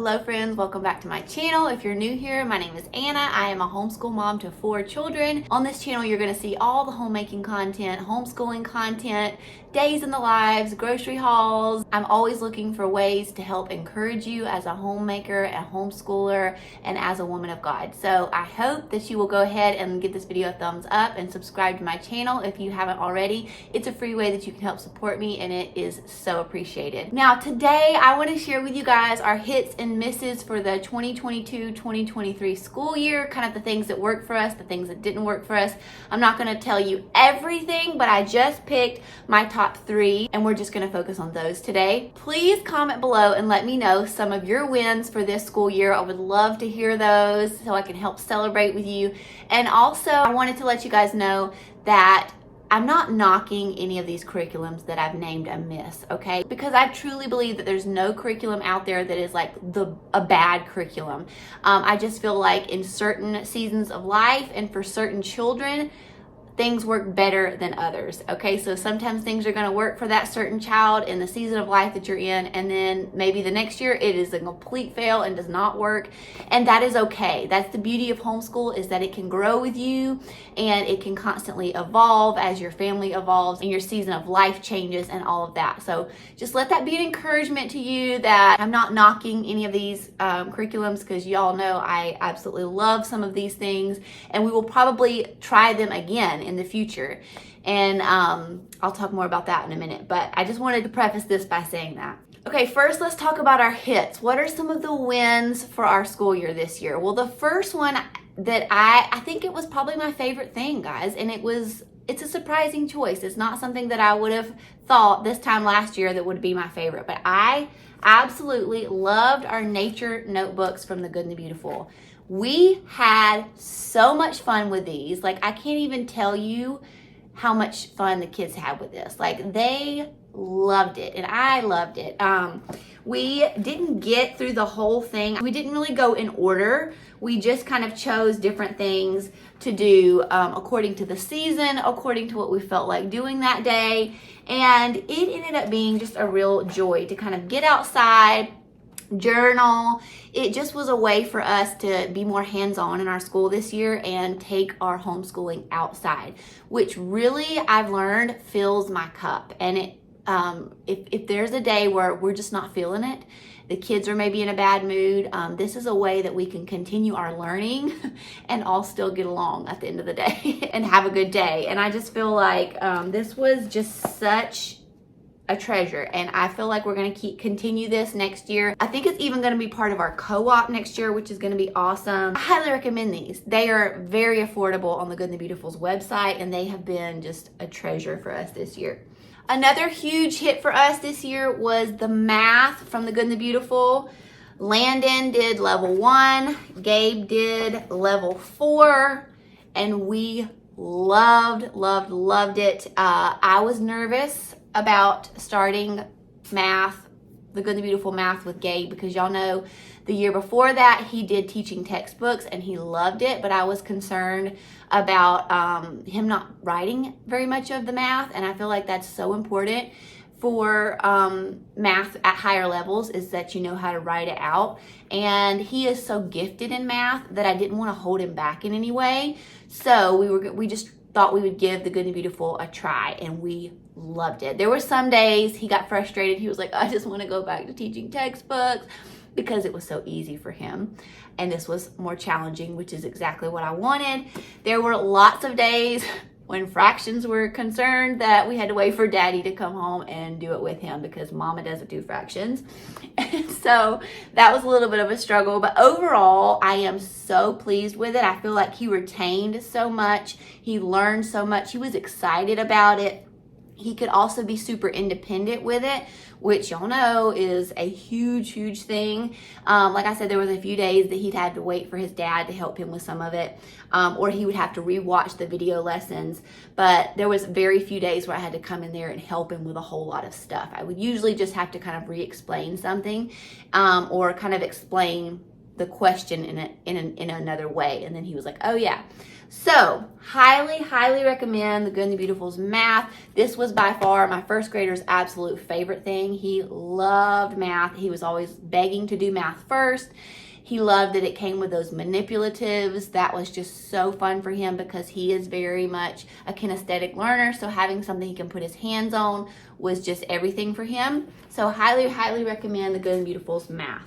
Hello friends, welcome back to my channel. If you're new here, my name is Anna. I am a homeschool mom to 4 children. On this channel, you're gonna see all the homemaking content, homeschooling content, days in the lives, grocery hauls. I'm always looking for ways to help encourage you as a homemaker, a homeschooler, and as a woman of God. So I hope that you will go ahead and give this video a thumbs up and subscribe to my channel if you haven't already. It's a free way that you can help support me and it is so appreciated. Now today, I wanna share with you guys our hits and misses for the 2022-2023 school year, kind of the things that worked for us, the things that didn't work for us. I'm not gonna tell you everything, but I just picked my top 3 and we're just gonna focus on those today. Please comment below and let me know some of your wins for this school year. I would love to hear those so I can help celebrate with you. And also, I wanted to let you guys know that I'm not knocking any of these curriculums that I've named a miss, okay? Because I truly believe that there's no curriculum out there that is like a bad curriculum. I just feel like in certain seasons of life and for certain children, things work better than others, okay? So sometimes things are gonna work for that certain child in the season of life that you're in, and then maybe the next year it is a complete fail and does not work, and that is okay. That's the beauty of homeschool, is that it can grow with you and it can constantly evolve as your family evolves and your season of life changes and all of that. So just let that be an encouragement to you that I'm not knocking any of these curriculums, because y'all know I absolutely love some of these things, and we will probably try them again in the future. And I'll talk more about that in a minute, but I just wanted to preface this by saying that. Okay, first let's talk about our hits. What are some of the wins for our school year this year? Well, the first one that I think it was probably my favorite thing, guys, and it's a surprising choice. It's not something that I would have thought this time last year that would be my favorite, but I absolutely loved our nature notebooks from the Good and the Beautiful. We had so much fun with these. Like, I can't even tell you how much fun the kids had with this. Like, they loved it and I loved it. We didn't get through the whole thing. We didn't really go in order. We just kind of chose different things to do according to the season, according to what we felt like doing that day. And it ended up being just a real joy to kind of get outside, journal. It just was a way for us to be more hands-on in our school this year and take our homeschooling outside, which really I've learned fills my cup. And it if there's a day where we're just not feeling it, the kids are maybe in a bad mood, this is a way that we can continue our learning and all still get along at the end of the day and have a good day. And I just feel like this was just such a treasure, and I feel like we're going to continue this next year. I think it's even going to be part of our co-op next year, which is going to be awesome. I highly recommend these. They are very affordable on the Good and the Beautiful's website, and they have been just a treasure for us this year. Another huge hit for us this year was the math from the Good and the Beautiful. Landon did level 1, Gabe did level 4, and we loved it. I was nervous about starting math, the Good and the Beautiful math with Gabe, because y'all know the year before that he did teaching textbooks and he loved it, but I was concerned about him not writing very much of the math, and I feel like that's so important for math at higher levels, is that you know how to write it out. And he is so gifted in math that I didn't want to hold him back in any way. So we just thought we would give the Good and Beautiful a try, and we loved it. There were some days he got frustrated. He was like, I just want to go back to teaching textbooks, because it was so easy for him. And this was more challenging, which is exactly what I wanted. There were lots of days when fractions were concerned that we had to wait for Daddy to come home and do it with him, because Mama doesn't do fractions. And so that was a little bit of a struggle, but overall I am so pleased with it. I feel like he retained so much. He learned so much. He was excited about it. He could also be super independent with it, which y'all know is a huge thing. Like I said, there was a few days that he'd had to wait for his dad to help him with some of it, or he would have to rewatch the video lessons. But there was very few days where I had to come in there and help him with a whole lot of stuff. I would usually just have to kind of re-explain something, or kind of explain the question in another way. And then he was like, oh yeah. So highly recommend The Good and the Beautiful's math. This was by far my first grader's absolute favorite thing. He loved math. He was always begging to do math first. He loved that it came with those manipulatives. That was just so fun for him because he is very much a kinesthetic learner. So having something he can put his hands on was just everything for him. So highly recommend The Good and Beautiful's math.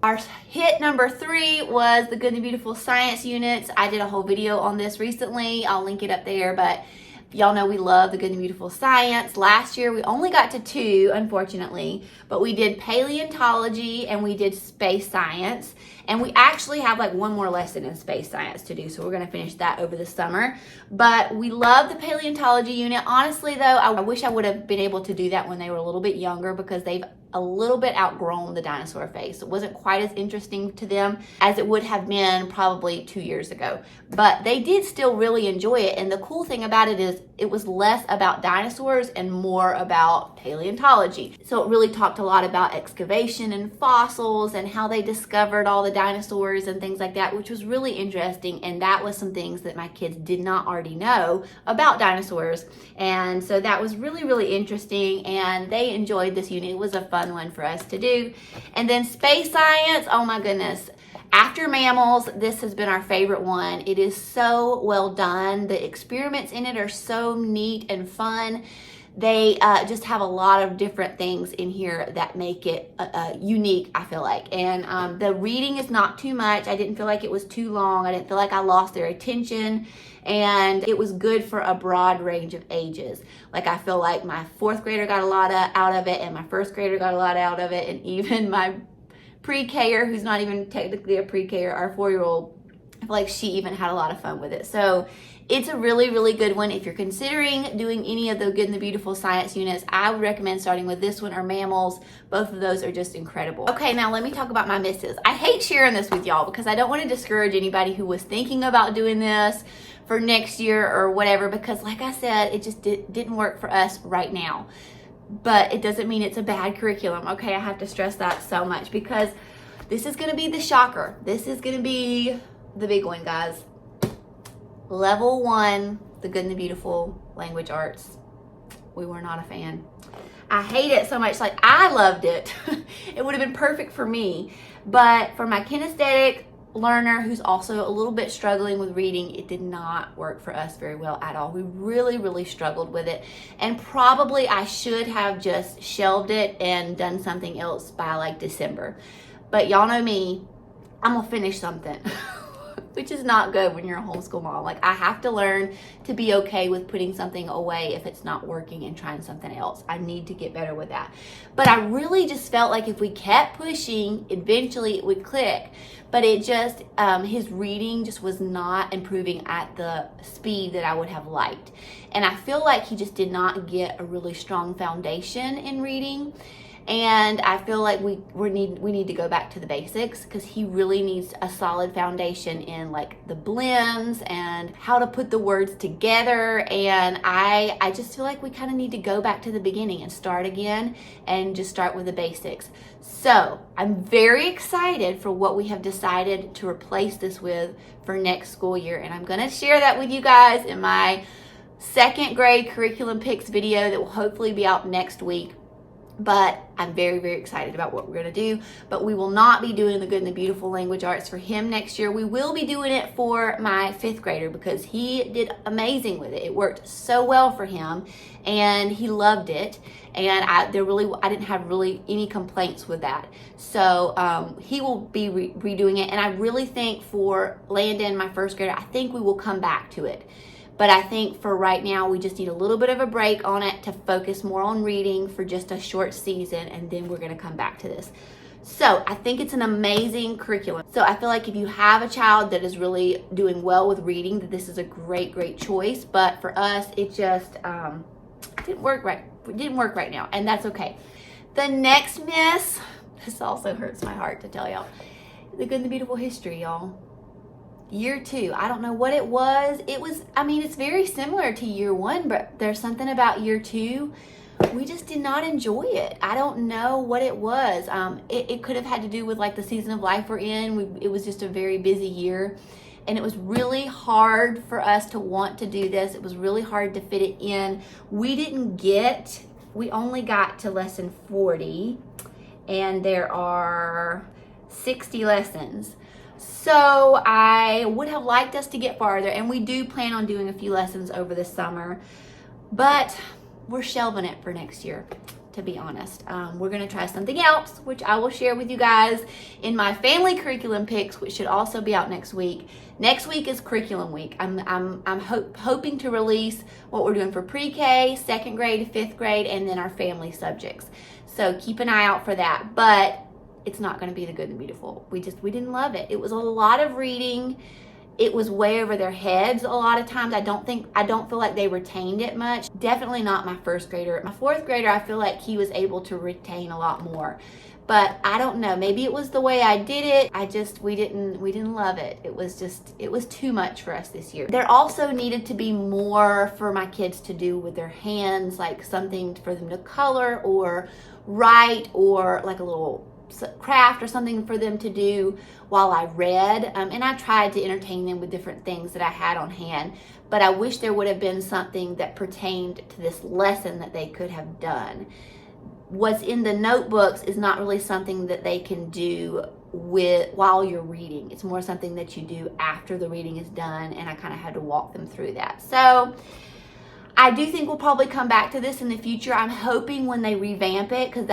Our hit number 3 was The Good and the Beautiful science units. I did a whole video on this recently. I'll link it up there, but y'all know we love The Good and Beautiful science. Last year we only got to 2, unfortunately, but we did paleontology and we did space science. And we actually have like one more lesson in space science to do, so we're gonna finish that over the summer. But we love the paleontology unit. Honestly though, I wish I would have been able to do that when they were a little bit younger because they've a little bit outgrown the dinosaur phase. It wasn't quite as interesting to them as it would have been probably 2 years ago. But they did still really enjoy it. And the cool thing about it is it was less about dinosaurs and more about paleontology. So it really talked a lot about excavation and fossils and how they discovered all the dinosaurs and things like that, which was really interesting. And that was some things that my kids did not already know about dinosaurs. And so that was really interesting. And they enjoyed this unit. It was a fun one for us to do. And then space science, oh my goodness. After mammals, this has been our favorite one. It is so well done. The experiments in it are so neat and fun. They just have a lot of different things in here that make it unique, I feel like. And the reading is not too much. I didn't feel like it was too long. I didn't feel like I lost their attention. And it was good for a broad range of ages. Like I feel like my 4th grader got a lot out of it, and my 1st grader got a lot out of it, and even my pre-K-er, who's not even technically a pre-K-er, our 4-year-old, I feel like she even had a lot of fun with it. So it's a really good one. If you're considering doing any of the Good and the Beautiful science units, I would recommend starting with this one or mammals. Both of those are just incredible. Okay, now let me talk about my misses. I hate sharing this with y'all because I don't want to discourage anybody who was thinking about doing this for next year or whatever, because like I said, it just didn't work for us right now. But it doesn't mean it's a bad curriculum, okay? I have to stress that so much because this is gonna be the shocker. This is gonna be the big one, guys. Level 1, The Good and the Beautiful language arts. We were not a fan. I hate it so much. Like, I loved it. It would have been perfect for me. But for my kinesthetic learner who's also a little bit struggling with reading, it did not work for us very well at all. We really struggled with it, and probably I should have just shelved it and done something else by like December. But y'all know me, I'm gonna finish something. Which is not good when you're a homeschool mom. Like, I have to learn to be okay with putting something away if it's not working and trying something else. I need to get better with that. But I really just felt like if we kept pushing, eventually it would click. But it just, his reading just was not improving at the speed that I would have liked. And I feel like he just did not get a really strong foundation in reading. And I feel like we need to go back to the basics because he really needs a solid foundation in like the blends and how to put the words together. And I just feel like we kind of need to go back to the beginning and start again and just start with the basics. So I'm very excited for what we have decided to replace this with for next school year. And I'm going to share that with you guys in my 2nd grade curriculum picks video that will hopefully be out next week. But I'm very excited about what we're going to do. But we will not be doing the Good and the Beautiful language arts for him next year. We will be doing it for my 5th grader because he did amazing with it. It worked so well for him and he loved it. And I didn't have really any complaints with that. So he will be redoing it. And I really think for Landon, my 1st grader, I think we will come back to it. But I think for right now, we just need a little bit of a break on it to focus more on reading for just a short season, and then we're going to come back to this. So I think it's an amazing curriculum. So I feel like if you have a child that is really doing well with reading, that this is a great choice. But for us, it just didn't work right. It didn't work right now, and that's okay. The next miss, this also hurts my heart to tell y'all, the Good and the Beautiful history, y'all. Year 2, I don't know what it was. I mean, it's very similar to year 1, but there's something about year 2 we just did not enjoy it. I don't know what it was. It could have had to do with like the season of life we're in. It was just a very busy year, and it was really hard for us to want to do this. It was really hard to fit it in. We only got to lesson 40, and there are 60 lessons. So I would have liked us to get farther, and we do plan on doing a few lessons over the summer, but we're shelving it for next year, to be honest. We're gonna try something else, which I will share with you guys in my family curriculum picks, which should also be out next week. Next week is curriculum week. I'm hoping to release what we're doing for pre-K, 2nd grade, 5th grade, and then our family subjects. So keep an eye out for that, but it's not gonna be the good and beautiful. We didn't love it. It was a lot of reading. It was way over their heads a lot of times. I don't feel like they retained it much. Definitely not my 1st grader. My 4th grader, I feel like he was able to retain a lot more. But I don't know, maybe it was the way I did it. We didn't love it. It was too much for us this year. There also needed to be more for my kids to do with their hands, like something for them to color or write, or like a little craft or something for them to do while I read, and I tried to entertain them with different things that I had on hand, but I wish there would have been something that pertained to this lesson that they could have done. What's in the notebooks is not really something that they can do while you're reading. It's more something that you do after the reading is done, and I kind of had to walk them through that. So I do think we'll probably come back to this in the future. I'm hoping when they revamp it, because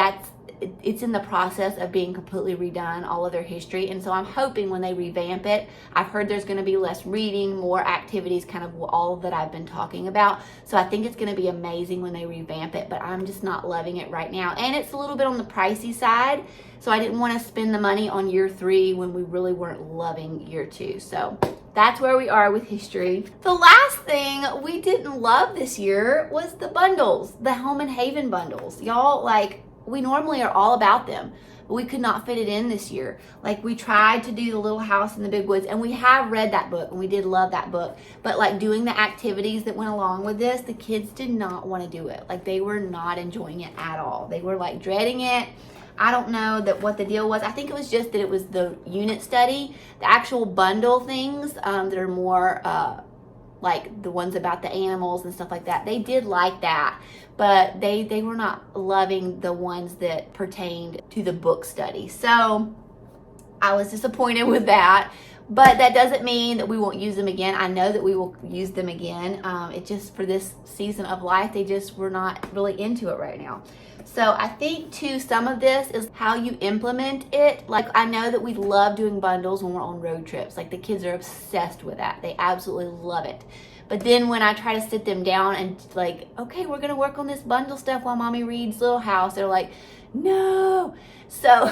it's in the process of being completely redone, all of their history. And so I'm hoping when they revamp it, I've heard there's going to be less reading, more activities, kind of all that I've been talking about. So I think it's going to be amazing when they revamp it, but I'm just not loving it right now. And it's a little bit on the pricey side. So I didn't want to spend the money on year 3 when we really weren't loving year 2. So that's where we are with history. The last thing we didn't love this year was the bundles, the Home and Haven bundles. Y'all, like, we normally are all about them, but we could not fit it in this year. Like, we tried to do the Little House in the Big Woods, and we have read that book, and we did love that book, but like doing the activities that went along with this, the kids did not want to do it. Like, they were not enjoying it at all. They were like dreading it. I don't know what the deal was. I think it was just that it was the unit study, the actual bundle things that are more like the ones about the animals and stuff like that. They did like that, but they were not loving the ones that pertained to the book study. So I was disappointed with that, but that doesn't mean that we won't use them again. I know that we will use them again. It just, for this season of life, they just were not really into it right now. So I think too, some of this is how you implement it. Like, I know that we love doing bundles when we're on road trips. Like, the kids are obsessed with that. They absolutely love it. But then when I try to sit them down and like, okay, we're gonna work on this bundle stuff while mommy reads Little House, they're like, no. So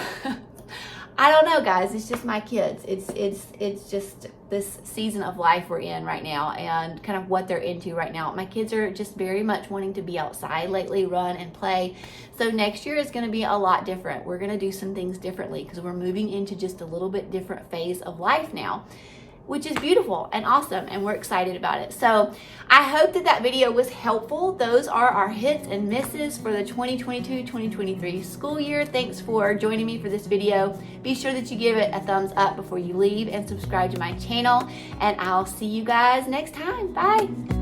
I don't know, guys. It's just my kids. It's just this season of life we're in right now, and kind of what they're into right now. My kids are just very much wanting to be outside lately, run and play. So next year is going to be a lot different. We're going to do some things differently because we're moving into just a little bit different phase of life now, which is beautiful and awesome, and we're excited about it. So I hope that video was helpful. Those are our hits and misses for the 2022-2023 school year. Thanks for joining me for this video. Be sure that you give it a thumbs up before you leave and subscribe to my channel, and I'll see you guys next time. Bye.